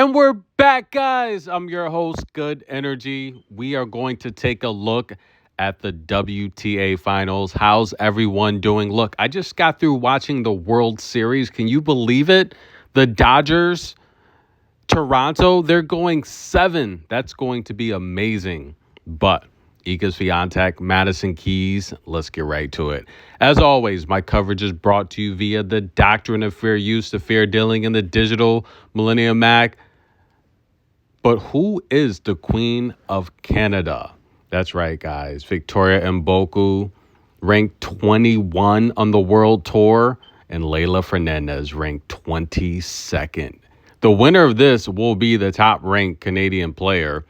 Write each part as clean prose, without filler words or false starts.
And we're back, guys. I'm your host, Good Energy. We are going to take a look at the WTA finals. How's everyone doing? Look, I just got through watching the World Series. Can you believe it? The Dodgers, Toronto, they're going 7. That's going to be amazing. But Iga Swiatek, Madison Keys, let's get right to it. As always, my coverage is brought to you via the Doctrine of Fair Use, the Fair Dealing, and the Digital Millennium Mac. But who is the Queen of Canada? That's right, guys. Victoria Mboko, ranked 21 on the World Tour, and Leylah Fernandez, ranked 22nd. The winner of this will be the top-ranked Canadian player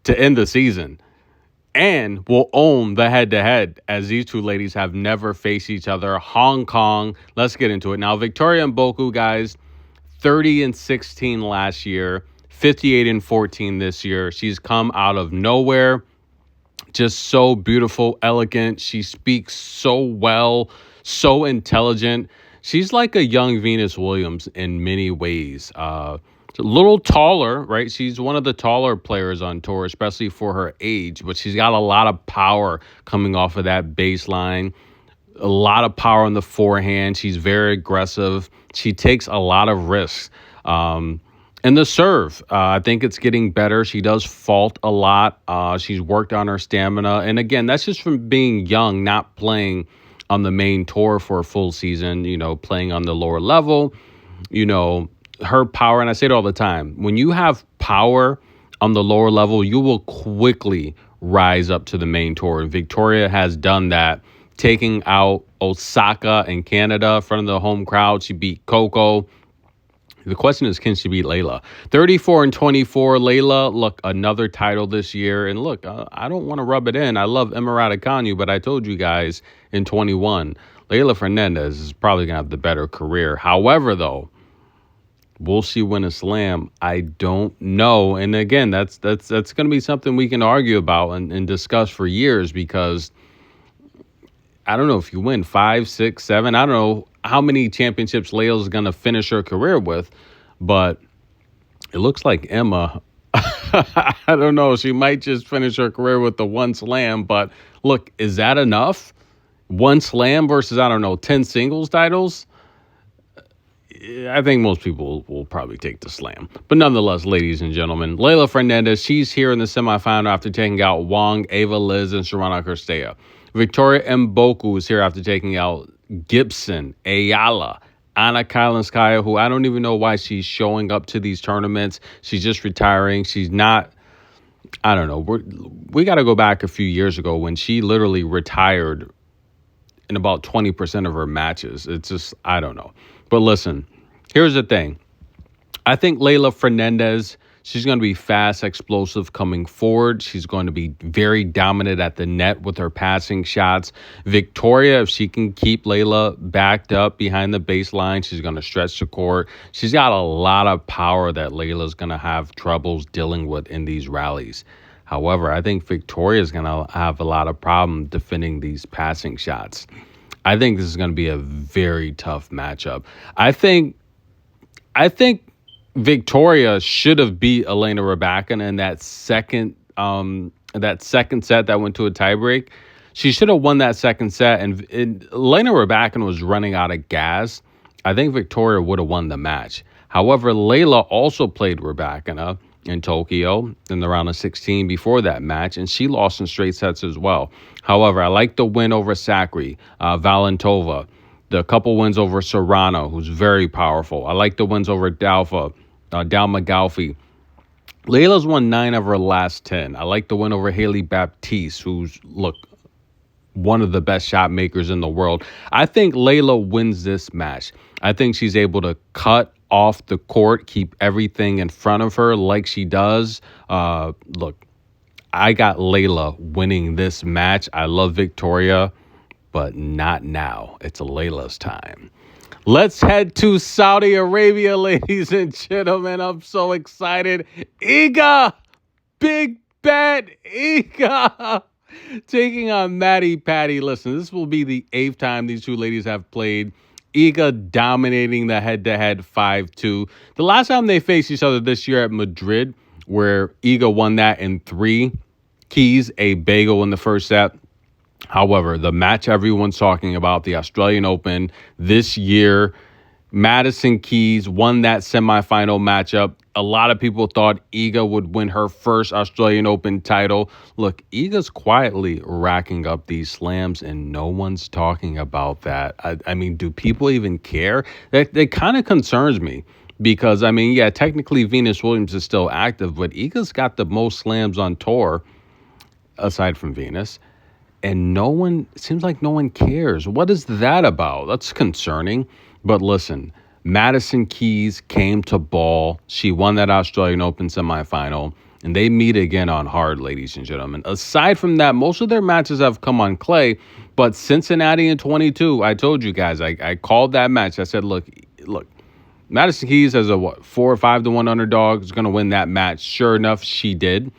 to end the season and will own the head-to-head, as these two ladies have never faced each other. Hong Kong, let's get into it. Now, Victoria Mboko, guys, 30-16 last year, 58-14 this year. She's come out of nowhere. Just so beautiful, elegant. She speaks so well, so intelligent. She's like a young Venus Williams in many ways. A little taller, right? She's one of the taller players on tour, especially for her age, but she's got a lot of power coming off of that baseline. A lot of power on the forehand. She's very aggressive. She takes a lot of risks. And the serve, I think it's getting better. She does fault a lot. She's worked on her stamina. And again, that's just from being young, not playing on the main tour for a full season, playing on the lower level. Her power, and I say it all the time, when you have power on the lower level, you will quickly rise up to the main tour. And Victoria has done that, taking out Osaka in Canada in front of the home crowd. She beat Coco. The question is, can she beat Leila? 34-24. Leila, look, another title this year. And look, I don't want to rub it in. I love Emma Raducanu, but I told you guys in 21, Leylah Fernandez is probably going to have the better career. However, though, will she win a slam? I don't know. And again, that's going to be something we can argue about and discuss for years, because I don't know if you win 5, 6, 7. I don't know how many championships Leilah's going to finish her career with, but it looks like Emma, I don't know, she might just finish her career with the one slam. But look, is that enough? One slam versus, 10 singles titles? I think most people will probably take the slam. But nonetheless, ladies and gentlemen, Leylah Fernandez, she's here in the semifinal after taking out Wong, Ava Liz, and Sharana Cristea. Victoria Mboko is here after taking out Gibson, Ayala, Anna Kalinskaya, who I don't even know why she's showing up to these tournaments. She's just retiring. She's not, I don't know. We got to go back a few years ago when she literally retired in about 20% of her matches. It's just, I don't know. But listen, here's the thing. I think Leylah Fernandez, she's going to be fast, explosive coming forward. She's going to be very dominant at the net with her passing shots. Victoria, if she can keep Leila backed up behind the baseline, she's going to stretch the court. She's got a lot of power that Leila's going to have troubles dealing with in these rallies. However, I think Victoria's going to have a lot of problems defending these passing shots. I think this is going to be a very tough matchup. I think Victoria should have beat Elena Rybakina in that second set that went to a tiebreak. She should have won that second set, and Elena Rybakina was running out of gas. I think Victoria would have won the match. However, Leila also played Rybakina in Tokyo in the round of 16 before that match, and she lost in straight sets as well. However, I like the win over Sakri, Valentova, the couple wins over Serrano, who's very powerful. I like the wins over Dalma Galfi. Leilah's won 9 of her last 10. I like the win over Haley Baptiste, who's, look, one of the best shot makers in the world. I think Leila wins this match. I think she's able to cut off the court, keep everything in front of her like she does. Look, I got Leila winning this match. I love Victoria, but not now. It's Leilah's time. Let's head to Saudi Arabia, ladies and gentlemen. I'm so excited. Iga, big bad Iga, taking on Maddie Patty. Listen, this will be the 8th time these two ladies have played. Iga dominating the head-to-head 5-2. The last time they faced each other this year at Madrid, where Iga won that in 3, Keys a bagel in the first set. However, the match everyone's talking about, the Australian Open this year, Madison Keys won that semifinal matchup. A lot of people thought Iga would win her first Australian Open title. Look, Iga's quietly racking up these slams, and no one's talking about that. I mean, do people even care? That kind of concerns me because, I mean, yeah, technically Venus Williams is still active, but Iga's got the most slams on tour, aside from Venus. And it seems like no one cares. What is that about? That's concerning. But listen, Madison Keys came to ball. She won that Australian Open semifinal. And they meet again on hard, ladies and gentlemen. Aside from that, most of their matches have come on clay. But Cincinnati in 22, I told you guys, I called that match. I said, look, Madison Keys has a 4 or 5 to 1 underdog is going to win that match. Sure enough, she did.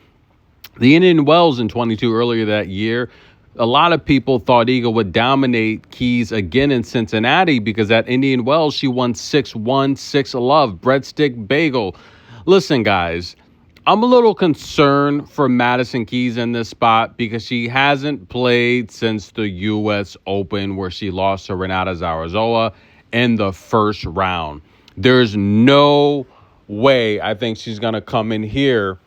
The Indian Wells in 22 earlier that year, a lot of people thought Iga would dominate Keys again in Cincinnati because at Indian Wells, she won 6-1, 6-love, breadstick bagel. Listen, guys, I'm a little concerned for Madison Keys in this spot because she hasn't played since the U.S. Open where she lost to Renata Zarazova in the first round. There's no way I think she's going to come in here.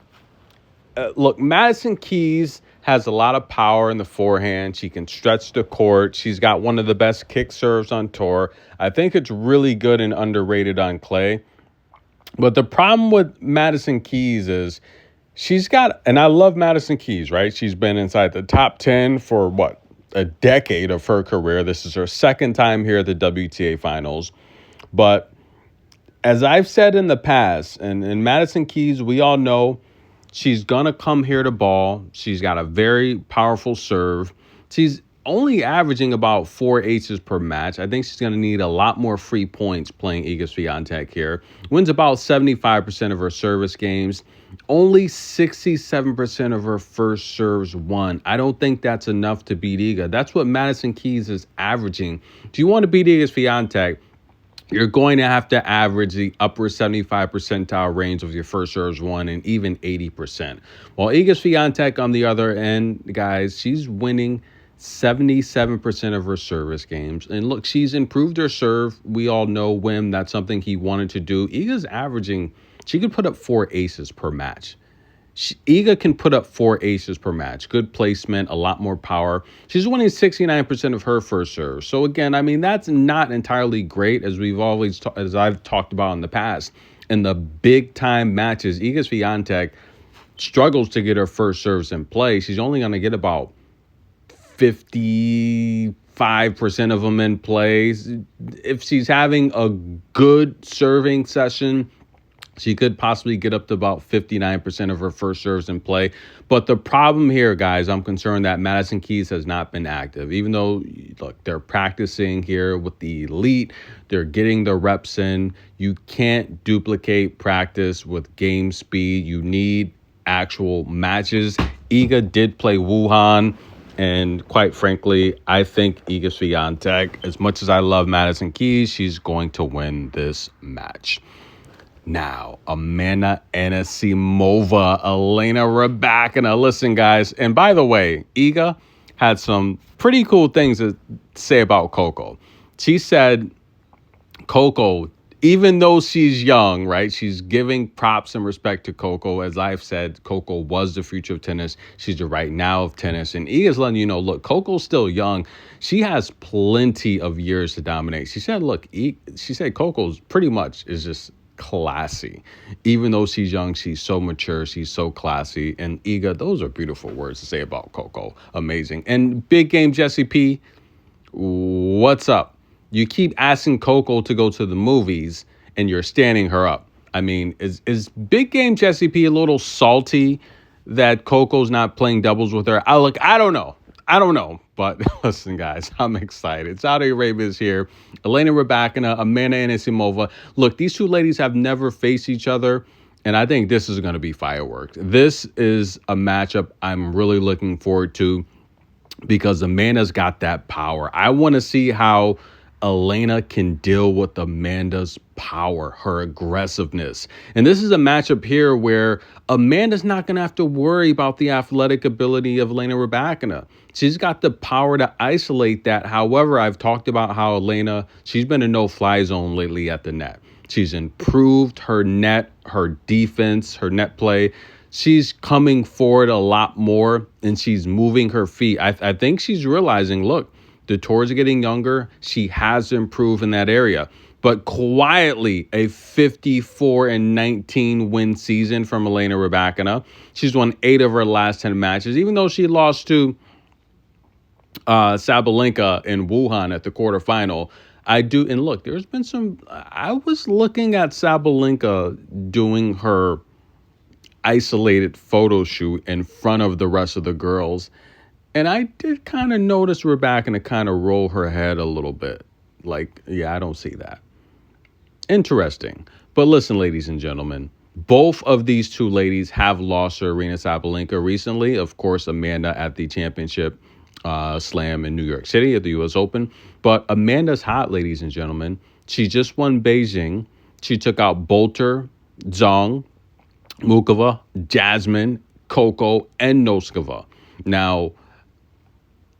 Look, Madison Keys has a lot of power in the forehand. She can stretch the court. She's got one of the best kick serves on tour. I think it's really good and underrated on clay. But the problem with Madison Keys is she's got, and I love Madison Keys, right? She's been inside the top 10 for a decade of her career. This is her second time here at the WTA finals. But as I've said in the past, and in Madison Keys, we all know she's going to come here to ball. She's got a very powerful serve. She's only averaging about 4 aces per match. I think she's going to need a lot more free points playing Iga Swiatek here. Wins about 75% of her service games. Only 67% of her first serves won. I don't think that's enough to beat Iga. That's what Madison Keys is averaging. Do you want to beat Iga Swiatek? You're going to have to average the upper 75 percentile range of your first serves won and even 80%. While Iga Swiatek on the other end, guys, she's winning 77% of her service games. And look, she's improved her serve. We all know Wim, that's something he wanted to do. Iga's averaging, she could put up 4 aces per match. Iga can put up 4 aces per match. Good placement, a lot more power. She's winning 69% of her first serve. So again, I mean, that's not entirely great as as I've talked about in the past. In the big time matches, Iga Swiatek struggles to get her first serves in play. She's only going to get about 55% of them in play. If she's having a good serving session, she could possibly get up to about 59% of her first serves in play. But the problem here, guys, I'm concerned that Madison Keys has not been active. Even though, look, they're practicing here with the elite. They're getting the reps in. You can't duplicate practice with game speed. You need actual matches. Iga did play Wuhan. And quite frankly, I think Iga Swiatek, as much as I love Madison Keys, she's going to win this match. Now, Anisimova, Elena, Rybakina. Listen, guys, and by the way, Iga had some pretty cool things to say about Coco. She said, Coco, even though she's young, right, she's giving props and respect to Coco. As I've said, Coco was the future of tennis. She's the right now of tennis. And Iga's letting you know, look, Coco's still young. She has plenty of years to dominate. She said, look, she said Coco's pretty much is just classy. Even though she's young, she's so mature, she's so classy. And Iga, those are beautiful words to say about Coco. Amazing. And big game Jesse P, what's up? You keep asking Coco to go to the movies and you're standing her up. I mean, is big game Jesse P a little salty that Coco's not playing doubles with her? I don't know. But listen, guys, I'm excited. Saudi Arabia is here. Elena Rybakina, Amanda Anisimova. Look, these two ladies have never faced each other, and I think this is going to be fireworks. This is a matchup I'm really looking forward to because Amanda's got that power. I want to see how Elena can deal with Amanda's power, her aggressiveness. And this is a matchup here where Amanda's not going to have to worry about the athletic ability of Elena Rybakina. She's got the power to isolate that. However, I've talked about how Elena, she's been a no-fly zone lately at the net. She's improved her net, her defense, her net play. She's coming forward a lot more, and she's moving her feet. I think she's realizing, look, the tours are getting younger. She has improved in that area. But quietly, a 54-19 win season from Elena Rybakina. She's won 8 of her last 10 matches, even though she lost to Sabalenka in Wuhan at the quarterfinal. And look, there's been I was looking at Sabalenka doing her isolated photo shoot in front of the rest of the girls. And I did kind of notice Rybakina kind of roll her head a little bit. Like, yeah, I don't see that. Interesting. But listen, ladies and gentlemen, both of these two ladies have lost to Aryna Sabalenka recently. Of course, Amanda at the championship slam in New York City at the U.S. Open. But Amanda's hot, ladies and gentlemen. She just won Beijing. She took out Bolter, Zhang, Mukova, Jasmine, Coco, and Noskova. Now,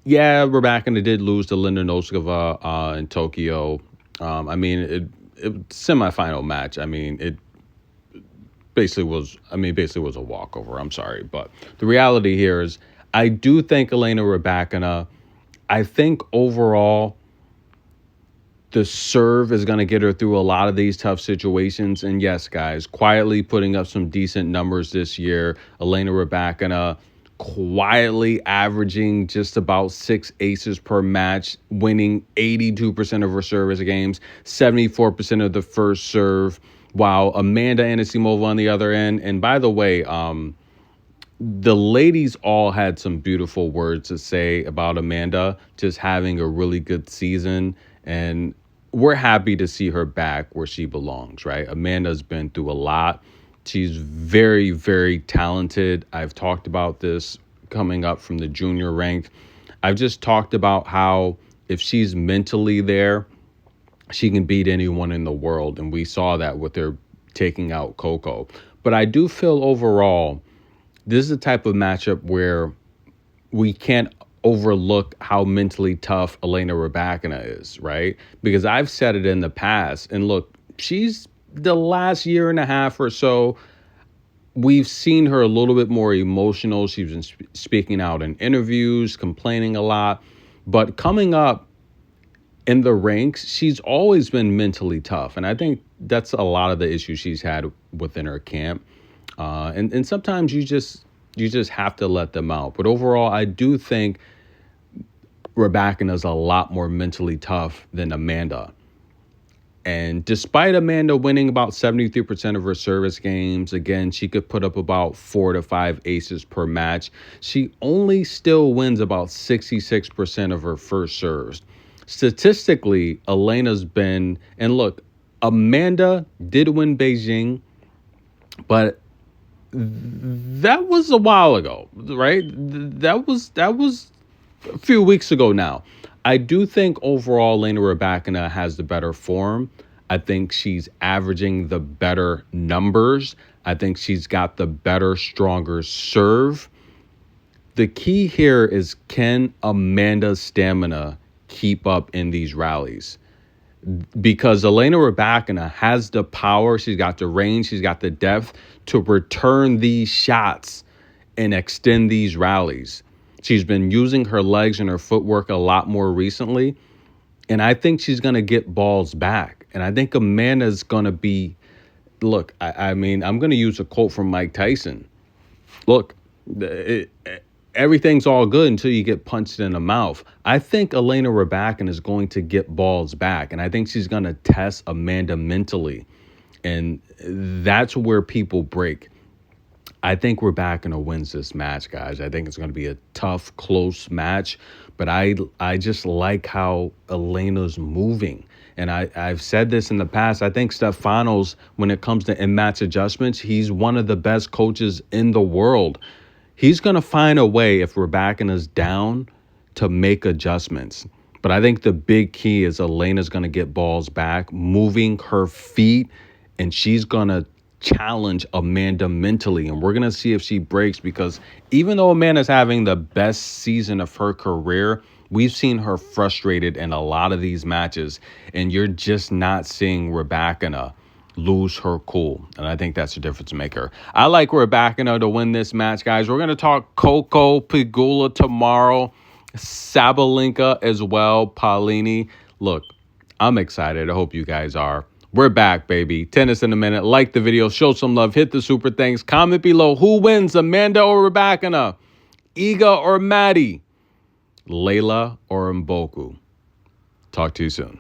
yeah, Rybakina did lose to Linda Noskova in Tokyo. It semifinal match. It basically was a walkover. I'm sorry. But the reality here is I do think Elena Rybakina, I think overall the serve is going to get her through a lot of these tough situations. And yes, guys, quietly putting up some decent numbers this year. Elena Rybakina quietly averaging just about 6 aces per match, winning 82% of her service games, 74% of the first serve, while Amanda Anisimova on the other end. And by the way, the ladies all had some beautiful words to say about Amanda just having a really good season. And we're happy to see her back where she belongs, right? Amanda's been through a lot. She's very, very talented. I've talked about this coming up from the junior rank. I've just talked about how if she's mentally there, she can beat anyone in the world. And we saw that with her taking out Coco. But I do feel overall, this is the type of matchup where we can't overlook how mentally tough Elena Rybakina is, right? Because I've said it in the past. And look, she's the last year and a half or so, we've seen her a little bit more emotional. She's been speaking out in interviews, complaining a lot. But coming up in the ranks, she's always been mentally tough. And I think that's a lot of the issues she's had within her camp. And sometimes you just have to let them out. But overall, I do think Rybakina is a lot more mentally tough than Amanda. And despite Amanda winning about 73% of her service games, again, she could put up about 4 to 5 aces per match. She only still wins about 66% of her first serves. Statistically, Elena's been, and look, Amanda did win Beijing, but that was a while ago, right? That was a few weeks ago now. I do think overall Elena Rybakina has the better form. I think she's averaging the better numbers. I think she's got the better, stronger serve. The key here is, can Amanda's stamina keep up in these rallies? Because Elena Rybakina has the power, she's got the range, she's got the depth to return these shots and extend these rallies. She's been using her legs and her footwork a lot more recently. And I think she's going to get balls back. And I think Amanda's going to be, look, I'm going to use a quote from Mike Tyson. Look, everything's all good until you get punched in the mouth. I think Elena Rybakina is going to get balls back. And I think she's going to test Amanda mentally. And that's where people break. I think Rybakina wins this match, guys. I think it's going to be a tough, close match. But I just like how Elena's moving. And I've said this in the past. I think Stefanos, when it comes to in-match adjustments, he's one of the best coaches in the world. He's going to find a way, if Rybakina's down, to make adjustments. But I think the big key is Elena's going to get balls back, moving her feet, and she's going to challenge Amanda mentally. And we're going to see if she breaks, because even though Amanda's having the best season of her career, we've seen her frustrated in a lot of these matches, and you're just not seeing Rybakina lose her cool. And I think that's a difference maker. I like Rybakina to win this match, guys. We're going to talk Coco Pegula tomorrow, Sabalenka as well, Paulini. Look, I'm excited. I hope you guys are. We're back, baby. Tennis in a minute. Like the video, show some love, hit the super thanks. Comment below who wins, Amanda or Rybakina, Iga or Maddie, Leylah or Mboko. Talk to you soon.